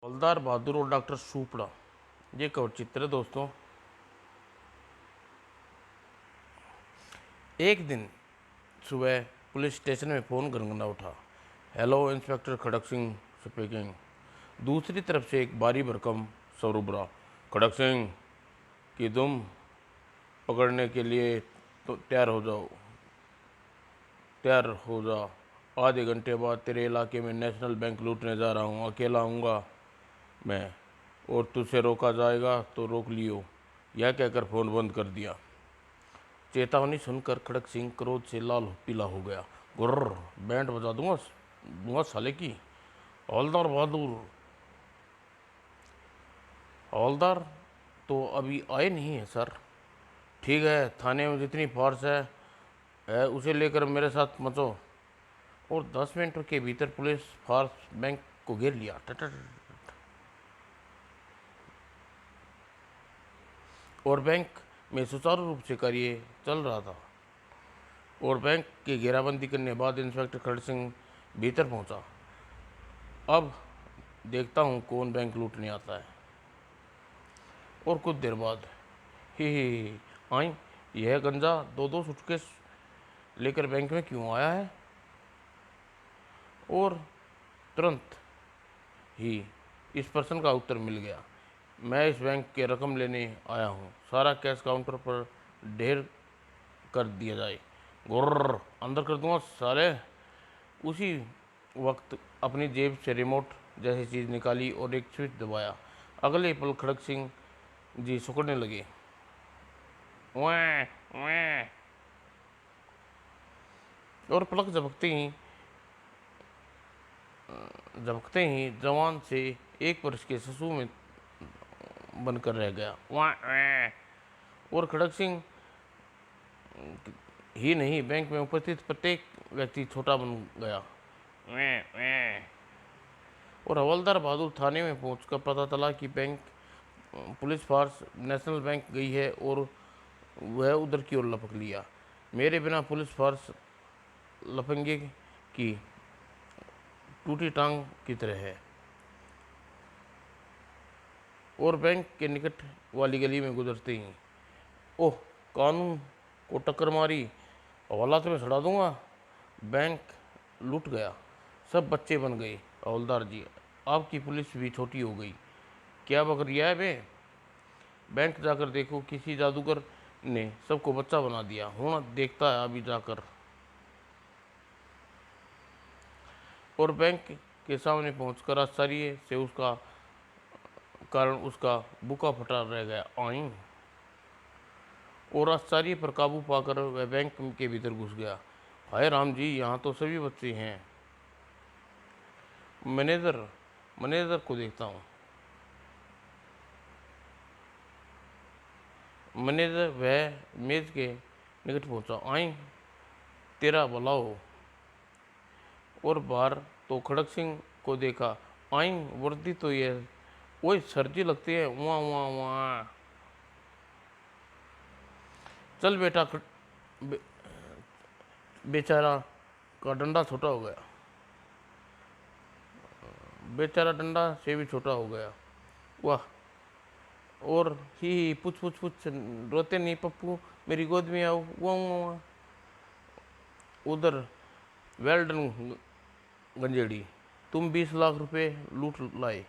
हवलदार बहादुर और डॉक्टर सूपड़ा, ये कवर चित्र है दोस्तों। एक दिन सुबह पुलिस स्टेशन में फ़ोन गनगना उठा। हेलो इंस्पेक्टर खड़क सिंह स्पीकिंग। दूसरी तरफ से एक भारी भरकम सरूबरा, खड़क सिंह कि तुम पकड़ने के लिए तो तैयार हो जा। आधे घंटे बाद तेरे इलाके में नेशनल बैंक लूटने जा रहा हूँ। अकेला आऊँगा मैं, और तुझसे रोका जाएगा तो रोक लियो। यह कहकर फ़ोन बंद कर दिया। चेतावनी सुनकर खड़क सिंह क्रोध से लाल पीला हो गया। गुर्र, बैंड बजा दूंगा साले की। हवलदार बहादुर, हवलदार तो अभी आए नहीं है सर। ठीक है, थाने में जितनी फोर्स है उसे लेकर मेरे साथ मचो। और 10 मिनट के भीतर पुलिस फोर्स बैंक को घेर लिया। और बैंक में सुचारू रूप से कार्य चल रहा था। और बैंक की घेराबंदी करने बाद इंस्पेक्टर खड़क सिंह भीतर पहुंचा। अब देखता हूँ कौन बैंक लूटने आता है। और कुछ देर बाद ही आई, यह गंजा दो दो सूटकेस लेकर बैंक में क्यों आया है? और तुरंत ही इस प्रश्न का उत्तर मिल गया। मैं इस बैंक के रकम लेने आया हूँ। सारा कैश काउंटर पर ढेर कर दिया जाए। गुर्र, अंदर कर दूंगा साले। उसी वक्त अपनी जेब से रिमोट जैसी चीज़ निकाली और एक स्विच दबाया। अगले पल खड़क सिंह जी सुकड़ने लगे। वैं वैं। और पलक झपकते ही जवान से एक वर्ष के शिशु में बनकर रह गया। वैं वैं। और खड़क सिंह ही नहीं, बैंक में उपस्थित प्रत्येक व्यक्ति छोटा बन गया। वैं वैं। और हवलदार बहादुर थाने में पहुंचकर पता चला कि bank police force national bank गई है और वह उधर की ओर लपक लिया। मेरे बिना पुलिस फोर्स लफंगे की टूटी टांग की तरह है। और बैंक के निकट वाली गली में गुजरते ही, ओह, कानून को टक्कर मारी, हवालात में सड़ा दूंगा। बैंक लूट गया, सब बच्चे बन गए। हवलदार जी, आपकी पुलिस भी छोटी हो गई। क्या बकरिया है बे? बैंक जाकर देखो, किसी जादूगर ने सबको बच्चा बना दिया। हूँ देखता है अभी जाकर। और बैंक के सामने पहुंचकर आश्चर्य से उसका कारण उसका बुका फटा रह गया। आई। और आश्चर्य पर काबू पाकर वह बैंक के भीतर घुस गया। हाय राम जी, यहाँ तो सभी बच्चे हैं। मैनेजर मैनेजर को देखता हूँ। मैनेजर वह मेज के निकट पहुंचा। आई, तेरा भला हो। और बाहर तो खड़क सिंह को देखा। आई, वर्दी तो ये वही सर्जी लगती है। वहाँ वहाँ वहाँ। चल बेटा, बे, बेचारा का डंडा छोटा हो गया। बेचारा डंडा से भी छोटा हो गया। वाह। और ही पुछ पुछ पुछ, रोते नहीं पप्पू, मेरी गोद में आओ। वहाँ उधर, वेल डन गंजेड़ी, तुम 20 लाख रुपए लूट लाए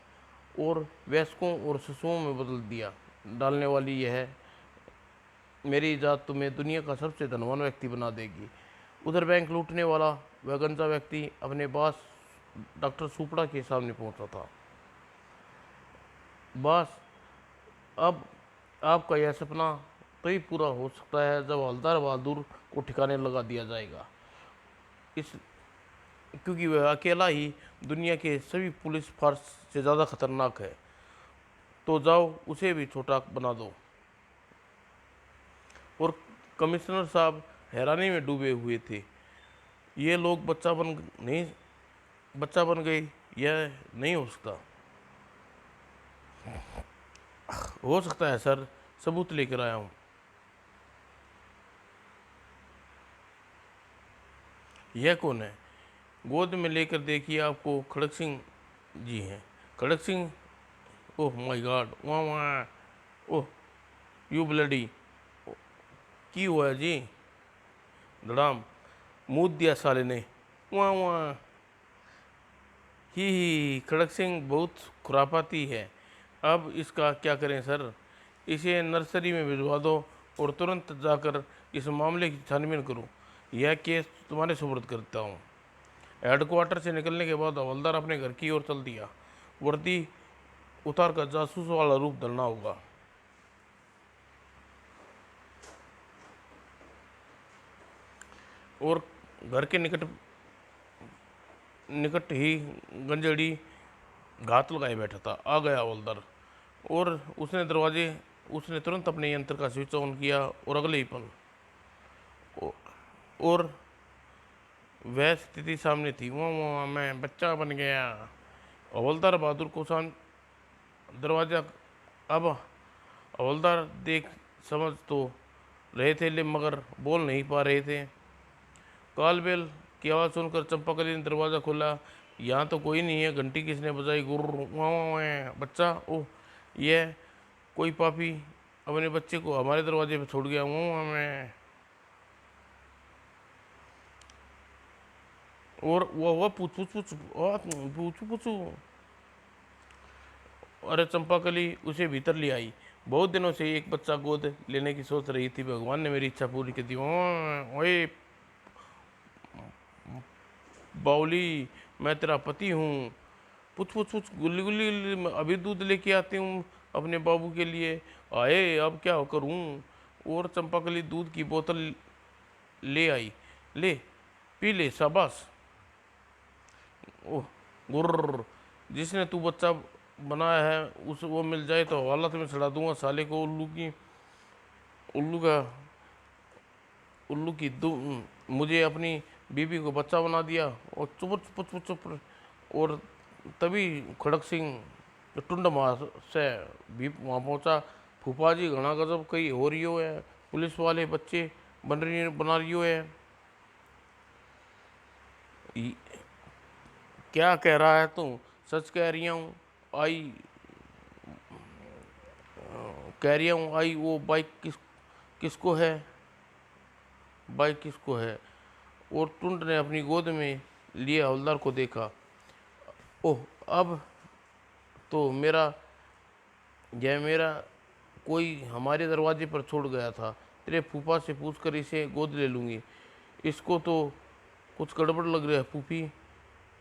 और वयस्कों और शिशुओं में बदल दिया। डालने वाली यह मेरी जात तुम्हें दुनिया का सबसे धनवान व्यक्ति बना देगी। उधर बैंक लूटने वाला वह गंजा व्यक्ति अपने बॉस डॉक्टर सुपड़ा के सामने पहुंचा था। बॉस, अब आपका यह सपना तभी पूरा हो सकता है जब हवलदार बहादुर को ठिकाने लगा दिया जाएगा। इस क्योंकि वह अकेला ही दुनिया के सभी पुलिस फोर्स से ज़्यादा खतरनाक है। तो जाओ, उसे भी छोटा बना दो। और कमिश्नर साहब हैरानी में डूबे हुए थे। ये लोग बच्चा बन गए, यह नहीं हो सकता। हो सकता है सर, सबूत लेकर आया हूँ। यह कौन है? गोद में लेकर देखिए, आपको खड़क सिंह जी हैं। खड़क सिंह, ओह माय गॉड, वहाँ वहाँ, ओह यू ब्लडी, की हुआ है जी? धड़ाम, मूत दिया साले ने, वहाँ वहाँ। ही खड़क सिंह बहुत खुरापाती है, अब इसका क्या करें सर? इसे नर्सरी में भिजवा दो और तुरंत जाकर इस मामले की छानबीन करो। यह केस तुम्हारे सुपुर्द करता हूँ। हेडक्वार्टर से निकलने के बाद हवलदार अपने घर की ओर चल दिया। वर्दी उतार कर जासूस वाला रूप धरना होगा। और घर के निकट निकट ही गंजड़ी घात लगाए बैठा था। आ गया हवलदार, और उसने तुरंत अपने यंत्र का स्विच ऑन किया, और अगले ही पल और वह स्थिति सामने थी। वो मैं बच्चा बन गया। हवलदार बहादुर को दरवाजा अब हवलदार देख समझ तो रहे थे, ले मगर बोल नहीं पा रहे थे। कालबेल की आवाज़ सुनकर चंपाकली ने दरवाज़ा खोला। यहाँ तो कोई नहीं है। घंटी किसने बजाई? गुर्र, वहाँ बच्चा, ओह यह कोई पापी अपने बच्चे को हमारे दरवाजे पे छोड़ गया। वहाँ मैं, और वह पूछ पूछ पूछ पूछू पूछू। अरे चंपाकली उसे भीतर ले आई। बहुत दिनों से एक बच्चा गोद लेने की सोच रही थी। भगवान ने मेरी इच्छा पूरी कर दी। ओए बाउली, मैं तेरा पति हूँ। पूछ पूछ पूछ, गुल्ली गुल्ली गुल्ली, मैं अभी दूध लेके आती हूँ अपने बाबू के लिए। आए, अब क्या करूँ? और चंपाकली दूध की बोतल ले आई। ले पी ले, शाबाश। ओह गुर्र, जिसने तू बच्चा बनाया है उस वो मिल जाए तो हालत में चढ़ा दूंगा साले को। उल्लू का उल्लू की दू मुझे अपनी बीबी को बच्चा बना दिया। और चुप चुप चुप चुप। और तभी खड़क सिंह टुंड मार से भी वहाँ पहुँचा। फूफा जी, घना गजब कहीं हो रही हो है। पुलिस वाले बच्चे बना रही हो है। क्या कह रहा है तू? सच कह रही हूँ। आई कह रही हूँ आई। वो बाइक किसको है? बाइक किसको है? और टुंड ने अपनी गोद में लिए हवलदार को देखा। ओह, अब तो मेरा कोई हमारे दरवाजे पर छोड़ गया था। तेरे फूफा से पूछकर इसे गोद ले लूँगी। इसको तो कुछ गड़बड़ लग रहा है फूफी।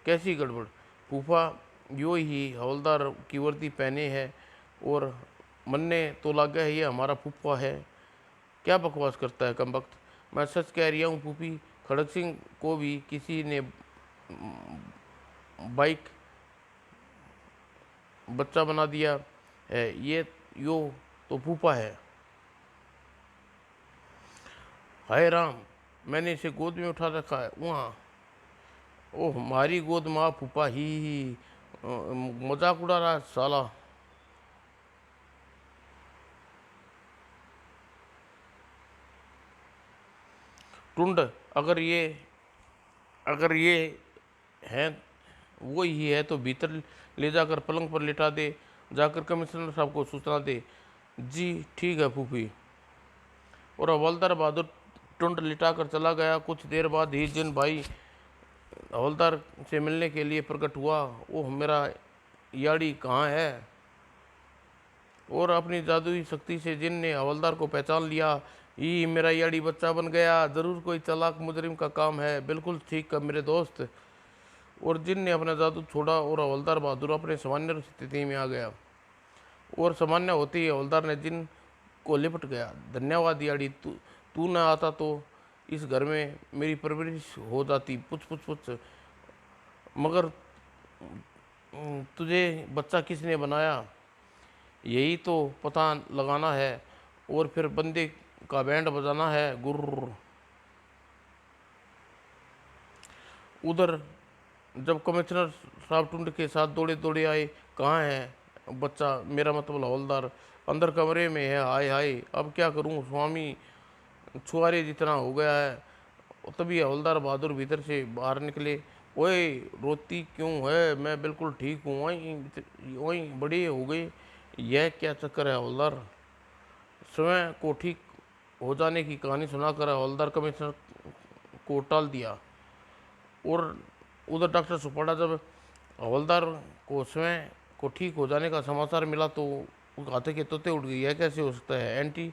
कैसी गड़बड़? फूफा यो ही हवलदार की वर्दी पहने है और मन्ने तो लगा है ये हमारा फूफा है। क्या बकवास करता है कमबख्त? मैं सच कह रही हूँ फूफी। खड़क सिंह को भी किसी ने बाइक बच्चा बना दिया है। ये यो तो फूफा है। हाय राम, मैंने इसे गोद में उठा रखा है। वहाँ, ओह हमारी गोद माँ फूफा ही मजाक उड़ा रहा है साला। टुंड, अगर ये है वो ही है तो भीतर ले जाकर पलंग पर लिटा दे। जाकर कमिश्नर साहब को सूचना दे। जी ठीक है फूफी। और हवलदार बहादुर टुंड लिटा कर चला गया। कुछ देर बाद ही जिन भाई हवलदार से मिलने के लिए प्रकट हुआ। ओह मेरा याड़ी कहाँ है? और अपनी जादुई शक्ति से जिन ने हवलदार को पहचान लिया। ये मेरा याड़ी बच्चा बन गया। जरूर कोई चालाक मुजरिम का काम है। बिल्कुल ठीक है मेरे दोस्त। और जिन ने अपना जादू छोड़ा और हवलदार बहादुर अपने सामान्य स्थिति में आ गया। और सामान्य होते ही हवलदार ने जिन को लिपट गया। धन्यवाद याड़ी, तू तू न आता तो इस घर में मेरी परवरिश हो जाती। पुछ पुछ पुछ, मगर तुझे बच्चा किसने बनाया? यही तो पता लगाना है, और फिर बंदे का बैंड बजाना है। गुर्र। उधर जब कमिश्नर साहब टुंड के साथ दौड़े दौड़े आए। कहाँ है बच्चा? मेरा मतलब हवलदार। अंदर कमरे में है। हाय हाय, अब क्या करूं स्वामी, छुआरे जितना हो गया है। तभी हवलदार बहादुर भीतर से बाहर निकले। ओए रोती क्यों है, मैं बिल्कुल ठीक हूँ। वहीं वहीं बड़ी हो गई, यह क्या चक्कर है हवलदार। स्वयं को ठीक हो जाने की कहानी सुनाकर हवलदार कमिश्नर को टाल दिया। और उधर डॉक्टर सुपाड़ा जब हवलदार को स्वयं को ठीक हो जाने का समाचार मिला तो उसके हाथे के तोते उड़ गई। यह कैसे हो सकता है, एंटी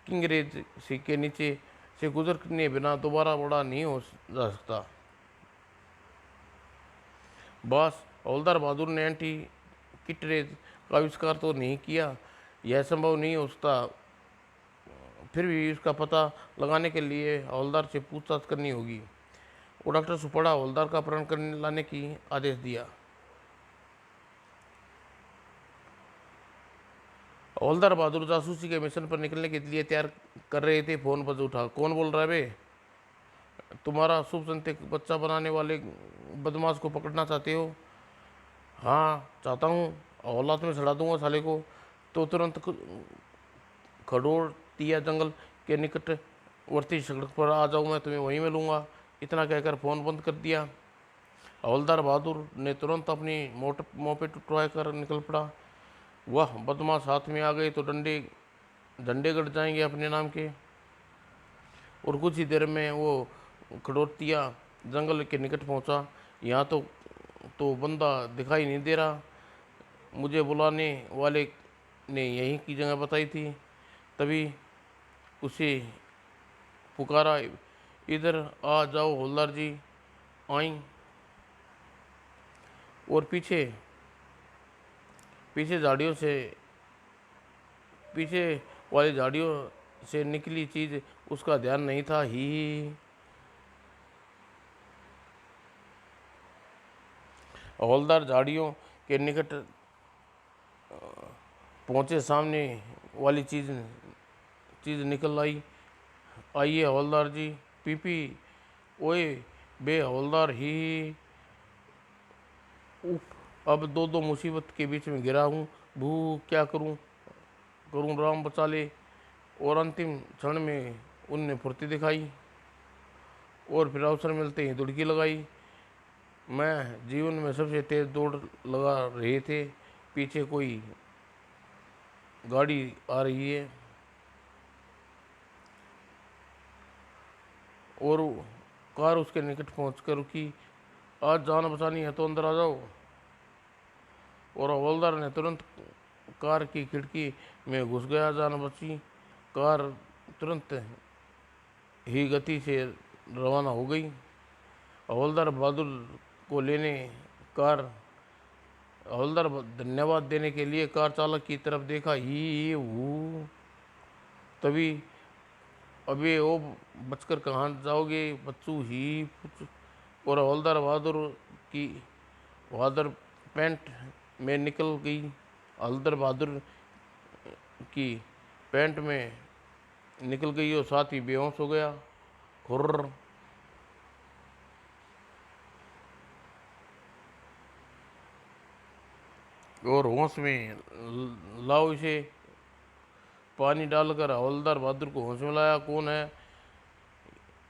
किंगरेज सी के नीचे से गुजरने बिना दोबारा बड़ा नहीं हो जा सकता। बॉस, हवलदार बहादुर ने एंटी किटरेज का आविष्कार तो नहीं किया, यह संभव नहीं हो सकता। फिर भी इसका पता लगाने के लिए हवलदार से पूछताछ करनी होगी। वो डॉक्टर सुपड़ा हवलदार का अपहरण करने लाने की आदेश दिया। हवलदार बहादुर जासूसी के मिशन पर निकलने के लिए तैयार कर रहे थे। फोन बज उठा। कौन बोल रहा है बे? तुम्हारा शुभ संतेक बच्चा बनाने वाले बदमाश को पकड़ना चाहते हो? हाँ चाहता हूँ, औलाद में सड़ा दूंगा साले को। तो तुरंत खडोतिया जंगल के निकटवर्ती सड़क पर आ जाऊँ, मैं तुम्हें वहीं मिलूंगा। इतना कहकर फ़ोन बंद कर दिया। हवलदार बहादुर ने तुरंत अपनी मोपेट उठवा कर निकल पड़ा। वह बदमाश हाथ में आ गए तो डंडे डंडे गड़ जाएंगे अपने नाम के। और कुछ ही देर में वो खड़ोतिया जंगल के निकट पहुंचा। यहाँ तो बंदा दिखाई नहीं दे रहा। मुझे बुलाने वाले ने यहीं की जगह बताई थी। तभी उसे पुकारा, इधर आ जाओ हवलदार जी। आई। और पीछे पीछे झाड़ियों से पीछे वाली झाड़ियों से निकली चीज उसका ध्यान नहीं था। ही हवलदार झाड़ियों के निकट पहुंचे। सामने वाली चीज चीज निकल आई। आइए हवलदार जी। पीपी। ओए बे हवलदार। ही उफ, अब दो मुसीबत के बीच में गिरा हूँ। भू, क्या करूँ करूँ, राम बचा ले। और अंतिम क्षण में उनने फुर्ती दिखाई और फिर अवसर मिलते ही दुड़की लगाई। मैं जीवन में सबसे तेज दौड़ लगा रहे थे। पीछे कोई गाड़ी आ रही है और कार उसके निकट पहुंचकर रुकी। आज जान बचानी है तो अंदर आ जाओ। और हवलदार ने तुरंत कार की खिड़की में घुस गया। जान बची। कार तुरंत ही गति से रवाना हो गई। हवलदार बहादुर को लेने कार हवलदार धन्यवाद देने के लिए कार चालक की तरफ देखा। ही हू। तभी, अबे ओ बचकर कहाँ जाओगे बच्चू। ही पुच। और हवलदार की बहादुर पैंट में निकल गई। हवलदार बहादुर की पैंट में निकल गई और साथ ही बेहोश हो गया। खुर्र। और होश में लाओ इसे। पानी डालकर हवलदार बहादुर को होश में लाया। कौन है?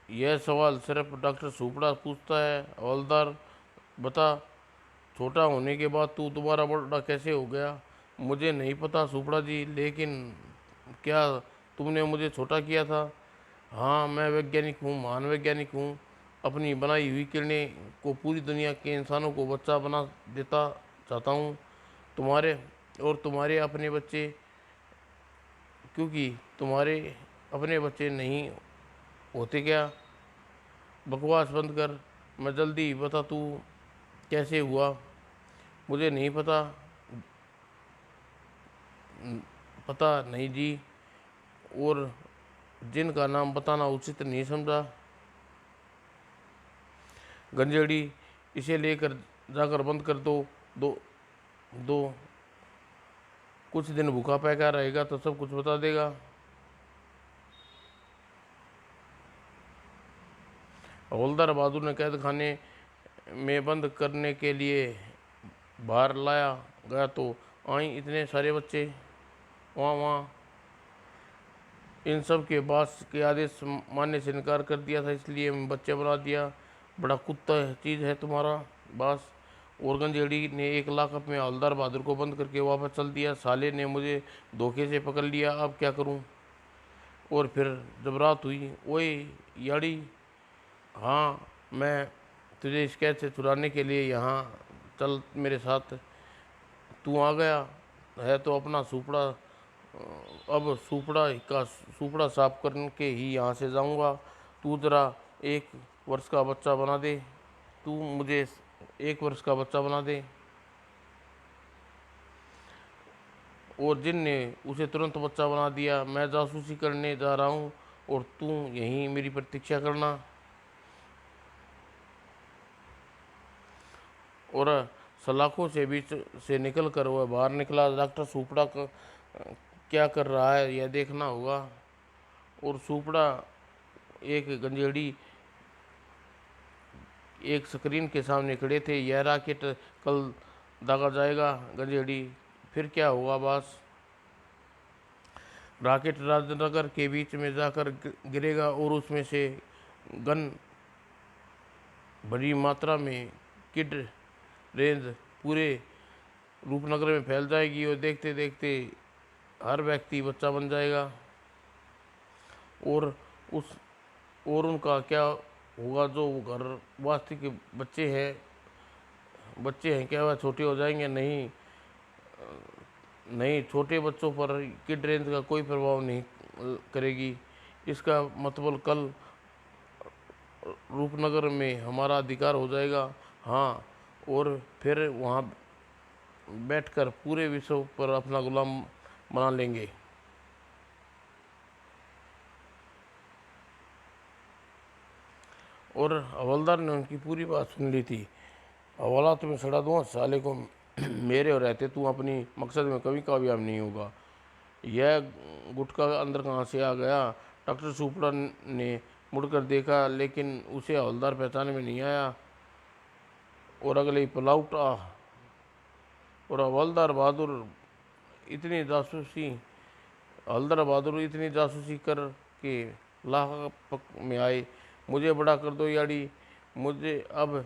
यह सवाल सिर्फ डॉक्टर सुपड़ा पूछता है। हवलदार बता, छोटा होने के बाद तू दोबारा बड़ा कैसे हो गया? मुझे नहीं पता सुपड़ा जी, लेकिन क्या तुमने मुझे छोटा किया था? हाँ, मैं वैज्ञानिक हूँ, महान वैज्ञानिक हूँ। अपनी बनाई हुई किरणें को पूरी दुनिया के इंसानों को बच्चा बना देता चाहता हूँ। तुम्हारे और तुम्हारे अपने बच्चे, क्योंकि तुम्हारे अपने बच्चे नहीं होते क्या? बकवास बंद कर। मैं जल्दी बता, तू कैसे हुआ? मुझे नहीं पता। पता नहीं जी। और जिनका नाम बताना उचित नहीं समझा। गंजेड़ी, इसे लेकर जाकर बंद कर दो दो। कुछ दिन भूखा पैका रहेगा तो सब कुछ बता देगा। हवलदार बहादुर ने कैद खाने में बंद करने के लिए बाहर लाया गया तो आई इतने सारे बच्चे। वहाँ वहाँ इन सब के बास के आदेश मानने से इनकार कर दिया था, इसलिए बच्चे बना दिया। बड़ा कुत्ता चीज़ है तुम्हारा बस। और गंजेड़ी ने 1 लाख में हवलदार बहादुर को बंद करके वापस चल दिया। साले ने मुझे धोखे से पकड़ लिया, अब क्या करूं। और फिर जब रात हुई, ओए याड़ी, हाँ मैं तुझे इस कैद से छुड़ाने के लिए यहाँ, चल मेरे साथ। तू आ गया है तो अपना सुपड़ा, अब सुपड़ा साफ करके ही यहाँ से जाऊँगा। तू ज़रा 1 वर्ष का बच्चा बना दे, तू मुझे 1 वर्ष का बच्चा बना दे। और जिन ने उसे तुरंत बच्चा बना दिया। मैं जासूसी करने जा रहा हूँ और तू यहीं मेरी प्रतीक्षा करना। और सलाखों से बीच से निकल कर वह बाहर निकला। डॉक्टर सुपड़ा क्या कर रहा है यह देखना होगा। और सुपड़ा एक गंजेड़ी एक स्क्रीन के सामने खड़े थे। यह रॉकेट कल दागा जाएगा गंजेड़ी, फिर क्या होगा बॉस। रॉकेट राजनगर के बीच में जाकर गिरेगा और उसमें से गन बड़ी मात्रा में किड रेंज पूरे रूपनगर में फैल जाएगी और देखते देखते हर व्यक्ति बच्चा बन जाएगा। और उस और उनका क्या होगा जो घर वास्ती के बच्चे हैं क्या वह छोटे हो जाएंगे? नहीं नहीं, छोटे बच्चों पर किड रेंज का कोई प्रभाव नहीं करेगी। इसका मतलब कल रूपनगर में हमारा अधिकार हो जाएगा। हाँ, और फिर वहाँ बैठकर पूरे विश्व पर अपना गुलाम बना लेंगे। और हवलदार ने उनकी पूरी बात सुन ली थी। हवाला तुम्हें सड़ा दूँगा साले को, मेरे और रहते तू अपनी मकसद में कभी कामयाब नहीं होगा। यह गुटखा अंदर कहाँ से आ गया? डॉक्टर सुपड़ा ने मुड़कर देखा, लेकिन उसे हवलदार पहचान में नहीं आया। और अगले ही पलाउट आ। और हवलदार बहादुर इतनी जासूसी कर के लाख में आए। मुझे बड़ा कर दो याड़ी, मुझे अब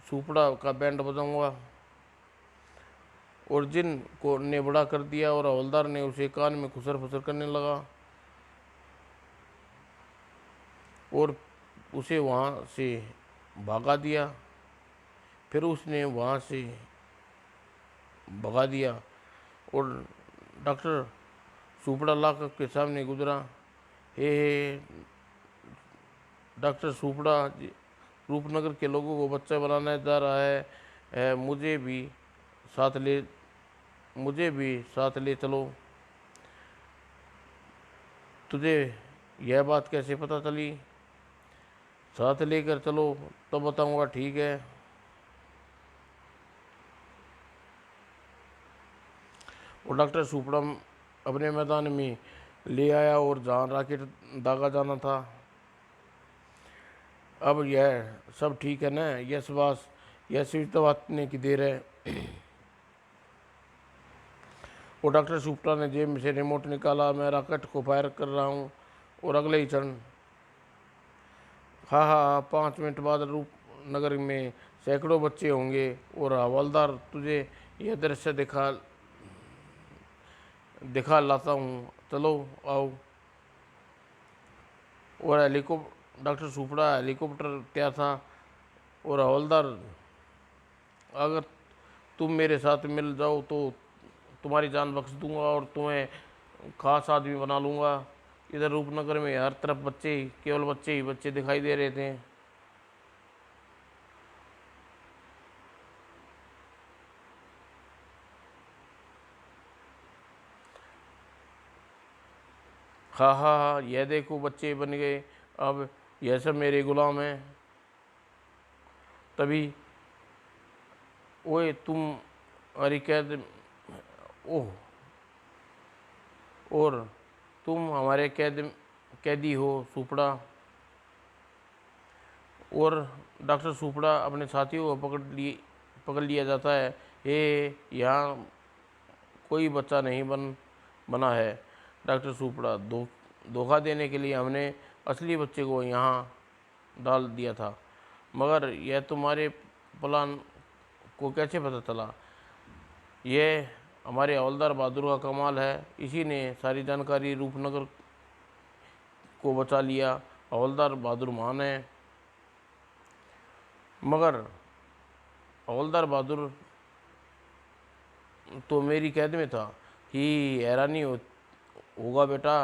सुपड़ा का बैंड बजाऊंगा। और जिन को ने बड़ा कर दिया और हवलदार ने उसे कान में खुसर फुसर करने लगा और उसे वहाँ से भागा दिया। फिर उसने वहाँ से भगा दिया और डॉक्टर सुपड़ा लाख के सामने गुजरा। हे डॉक्टर सुपड़ा रूपनगर के लोगों को बच्चा बनाने जा रहा है, साथ ले मुझे भी साथ ले चलो। तुझे यह बात कैसे पता चली? साथ लेकर चलो तो बताऊंगा, ठीक है। और डॉक्टर सुपड़ा अपने मैदान में ले आया और जहाँ रॉकेट दागा जाना था। अब यह सब ठीक है ना? यस बॉस, यह स्विच दबाने की देर है। और डॉक्टर सुपड़ा ने जेब में से रिमोट निकाला। मैं रॉकेट को फायर कर रहा हूँ और अगले ही क्षण, हाँ हाँ हाँ, 5 मिनट बाद रूपनगर में सैकड़ों बच्चे होंगे। और हवलदार तुझे यह दृश्य दिखा लाता हूँ, चलो आओ। और डॉक्टर सुपड़ा हेलीकॉप्टर तैयार था। और हवलदार, अगर तुम मेरे साथ मिल जाओ तो तुम्हारी जान बख्श दूंगा और तुम्हें खास आदमी बना लूँगा। इधर रूपनगर में हर तरफ केवल बच्चे ही बच्चे दिखाई दे रहे थे। हाँ हाँ हाँ, यह देखो बच्चे बन गए, अब यह सब मेरे गुलाम हैं। तभी, ओए तुम हमारी कैद ओह और तुम हमारे कैदी हो सुपड़ा। और डॉक्टर सुपड़ा अपने साथियों को पकड़ लिया जाता है। यहाँ कोई बच्चा नहीं बना है डॉक्टर सुपड़ा। धोखा देने के लिए हमने असली बच्चे को यहाँ डाल दिया था। मगर यह तुम्हारे प्लान को कैसे पता चला? यह हमारे हवलदार बहादुर का कमाल है, इसी ने सारी जानकारी रूपनगर को बचा लिया। हवलदार बहादुर महान है। मगर हवलदार बहादुर तो मेरी कैद में था। ही हैरानी होगा बेटा,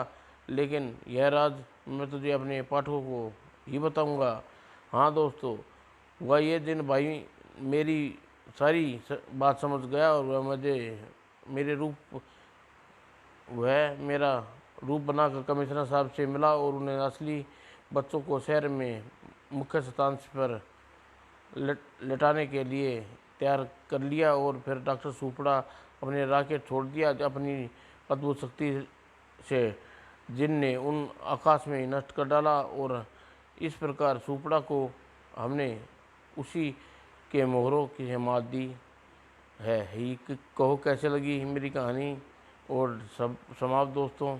लेकिन यह राज मैं तुझे अपने पाठकों को ही बताऊंगा। हाँ दोस्तों, वह ये दिन भाई मेरी सारी बात समझ गया और वह मेरा रूप बनाकर कमिश्नर साहब से मिला और उन्हें असली बच्चों को शहर में मुख्य स्थान पर लेटाने के लिए तैयार कर लिया। और फिर डॉक्टर सुपड़ा अपने राकेट छोड़ दिया अपनी अद्भुत शक्ति से, जिनने उन आकाश में नष्ट कर डाला। और इस प्रकार सुपड़ा को हमने उसी के मोहरों की मात दी है। ही कहो कैसे लगी मेरी कहानी और सब समाप्त दोस्तों।